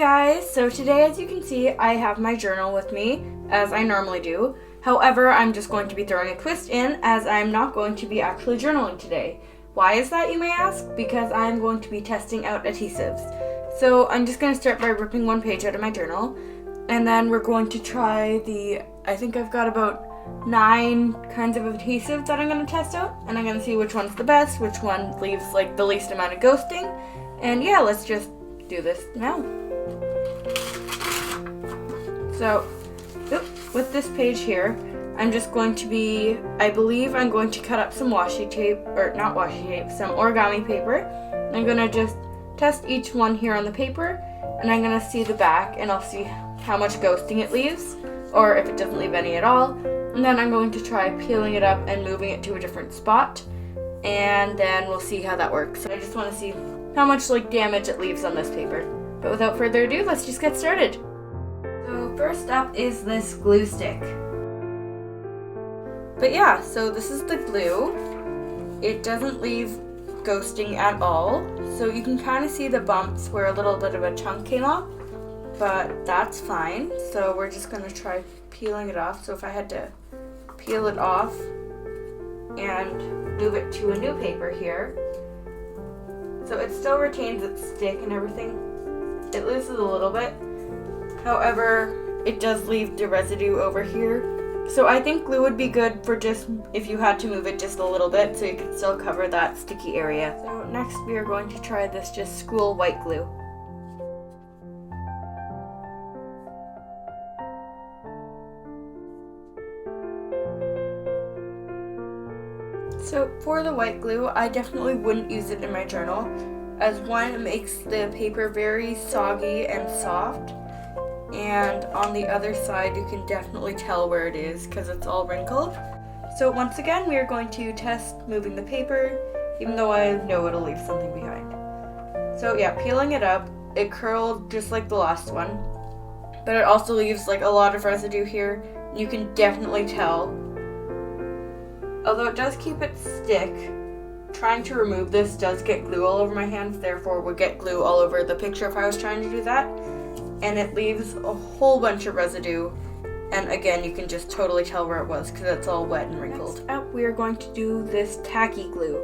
guys, so today as you can see I have my journal with me as I normally do. However, I'm just going to be throwing a twist in as I'm not going to be actually journaling today. Why is that, you may ask? Because I'm going to be testing out adhesives. So I'm just going to start by ripping one page out of my journal, and then we're going to try I think I've got about 9 kinds of adhesives that I'm going to test out, and I'm going to see which one's the best, which one leaves like the least amount of ghosting, and yeah, let's just do this now. So, with this page here, I'm just going to be, I believe I'm going to cut up some washi tape, or not washi tape, some origami paper. I'm going to just test each one here on the paper, and I'm going to see the back, and I'll see how much ghosting it leaves, or if it doesn't leave any at all. And then I'm going to try peeling it up and moving it to a different spot, and then we'll see how that works. So I just want to see how much damage it leaves on this paper. But without further ado, let's just get started. So first up is this glue stick. But yeah, so this is the glue. It doesn't leave ghosting at all. So you can kind of see the bumps where a little bit of a chunk came off, but that's fine. So we're just going to try peeling it off. So if I had to peel it off and move it to a new paper here, so it still retains its stick and everything. It loses a little bit. However, it does leave the residue over here. So I think glue would be good for just if you had to move it just a little bit so you could still cover that sticky area. So next we are going to try this just school white glue. So for the white glue, I definitely wouldn't use it in my journal, as one, it makes the paper very soggy and soft, and on the other side you can definitely tell where it is because it's all wrinkled. So once again, we are going to test moving the paper, even though I know it'll leave something behind. So yeah, peeling it up, it curled just like the last one, but it also leaves a lot of residue here. You can definitely tell. Although it does keep its stick, trying to remove this does get glue all over my hands, therefore would get glue all over the picture if I was trying to do that. And it leaves a whole bunch of residue, and again, you can just totally tell where it was because it's all wet and wrinkled. Next up, we are going to do this tacky glue.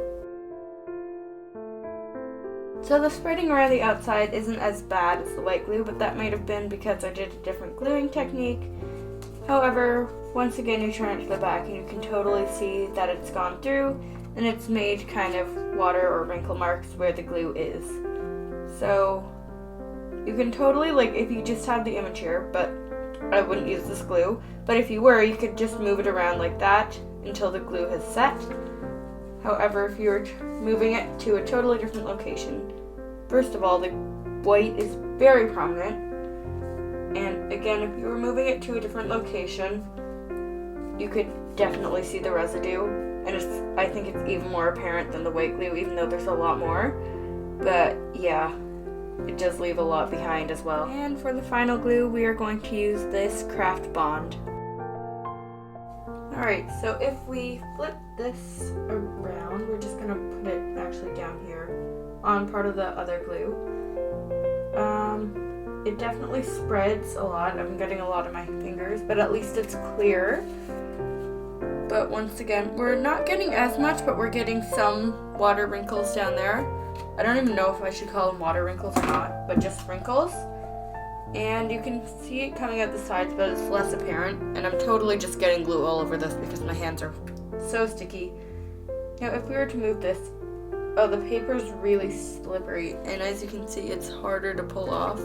So the spreading around the outside isn't as bad as the white glue, but that might have been because I did a different gluing technique. However, once again, you turn it to the back and you can totally see that it's gone through and it's made kind of water or wrinkle marks where the glue is. So you can totally, if you just had the image here, but I wouldn't use this glue, but if you were, you could just move it around like that until the glue has set. However, if you're moving it to a totally different location, first of all, the white is very prominent. And again, if you were moving it to a different location, you could definitely see the residue, and I think it's even more apparent than the white glue, even though there's a lot more. But yeah, it does leave a lot behind as well. And for the final glue, we are going to use this Craft Bond. Alright, so if we flip this around, we're just going to put it actually down here on part of the other glue. It definitely spreads a lot. I'm getting a lot on my fingers, but at least it's clear. But once again, we're not getting as much, but we're getting some water wrinkles down there. I don't even know if I should call them water wrinkles or not, but just wrinkles. And you can see it coming out the sides, but it's less apparent. And I'm totally just getting glue all over this because my hands are so sticky. Now, if we were to move this, the paper's really slippery, and as you can see, it's harder to pull off.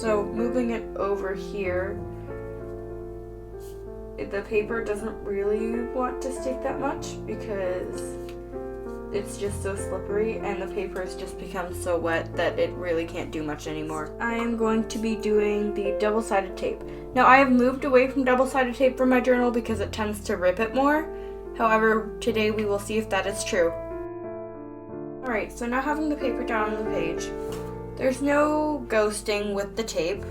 So moving it over here, the paper doesn't really want to stick that much because it's just so slippery, and the paper has just become so wet that it really can't do much anymore. I am going to be doing the double-sided tape. Now, I have moved away from double-sided tape for my journal because it tends to rip it more. However, today we will see if that is true. Alright, so now having the paper down on the page, there's no ghosting with the tape,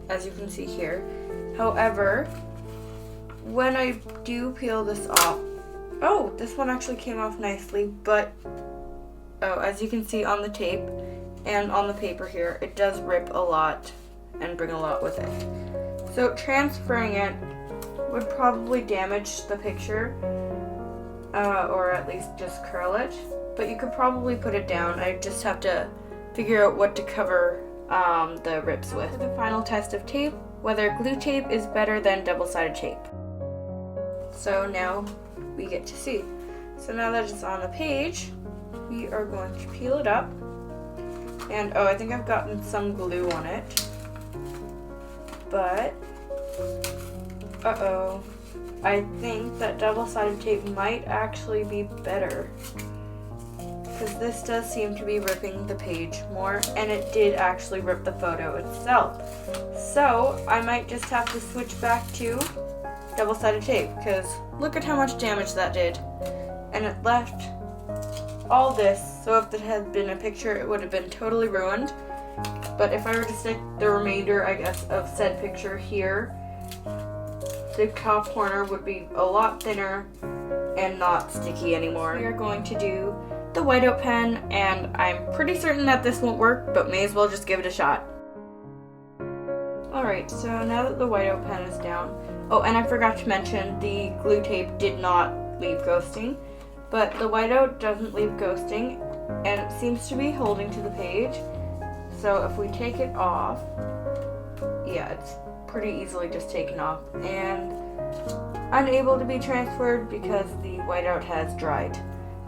as you can see here. However, when I do peel this off, this one actually came off nicely, but as you can see on the tape, and on the paper here, it does rip a lot and bring a lot with it. So transferring it would probably damage the picture, or at least just curl it, but you could probably put it down. I just have to figure out what to cover the rips with. The final test of tape, whether glue tape is better than double-sided tape. So now we get to see. So now that it's on the page, we are going to peel it up. And I think I've gotten some glue on it. But, I think that double-sided tape might actually be better, because this does seem to be ripping the page more, and it did actually rip the photo itself. So I might just have to switch back to double-sided tape, because look at how much damage that did. And it left all this, so if it had been a picture, it would have been totally ruined. But if I were to stick the remainder, I guess, of said picture here, the top corner would be a lot thinner and not sticky anymore. We are going to do the whiteout pen, and I'm pretty certain that this won't work, but may as well just give it a shot. Alright, so now that the whiteout pen is down, and I forgot to mention, the glue tape did not leave ghosting, but the whiteout doesn't leave ghosting, and it seems to be holding to the page. So if we take it off, yeah, it's pretty easily just taken off, and unable to be transferred because the whiteout has dried.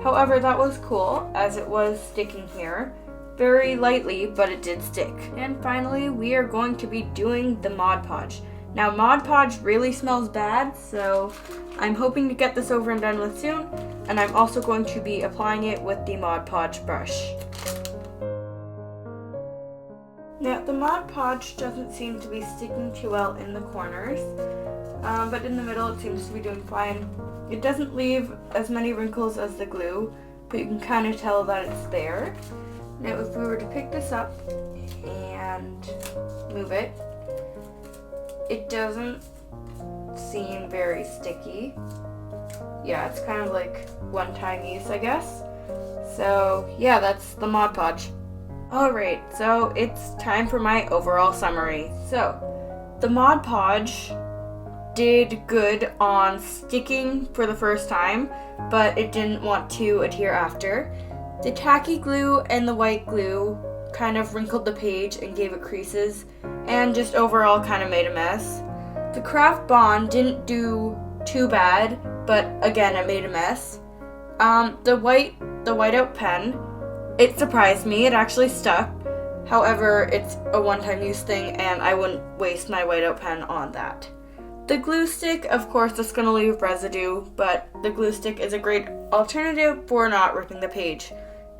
However, that was cool, as it was sticking here very lightly, but it did stick. And finally, we are going to be doing the Mod Podge. Now, Mod Podge really smells bad, so I'm hoping to get this over and done with soon, and I'm also going to be applying it with the Mod Podge brush. Now, the Mod Podge doesn't seem to be sticking too well in the corners, but in the middle it seems to be doing fine. It doesn't leave as many wrinkles as the glue, but you can kind of tell that it's there. Now, if we were to pick this up and move it, it doesn't seem very sticky. Yeah, it's kind of like one-time use, I guess. So, yeah, that's the Mod Podge. Alright, so it's time for my overall summary. So, the Mod Podge did good on sticking for the first time, but it didn't want to adhere after. The tacky glue and the white glue kind of wrinkled the page and gave it creases, and just overall kind of made a mess. The Craft Bond didn't do too bad, but again, it made a mess. The whiteout pen, it surprised me, it actually stuck. However, it's a one-time use thing, and I wouldn't waste my whiteout pen on that. The glue stick, of course, is going to leave residue, but the glue stick is a great alternative for not ripping the page.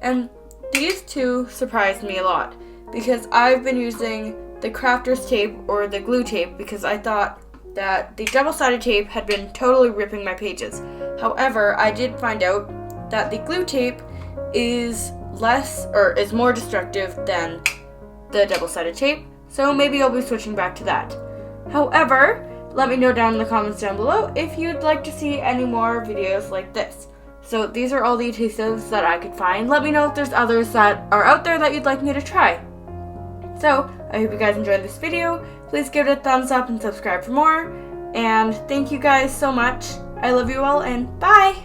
And these two surprised me a lot, because I've been using the crafter's tape or the glue tape because I thought that the double-sided tape had been totally ripping my pages. However, I did find out that the glue tape is more destructive than the double-sided tape, so maybe I'll be switching back to that. However, let me know down in the comments down below if you'd like to see any more videos like this. So these are all the adhesives that I could find. Let me know if there's others that are out there that you'd like me to try. So, I hope you guys enjoyed this video. Please give it a thumbs up and subscribe for more. And thank you guys so much. I love you all, and bye!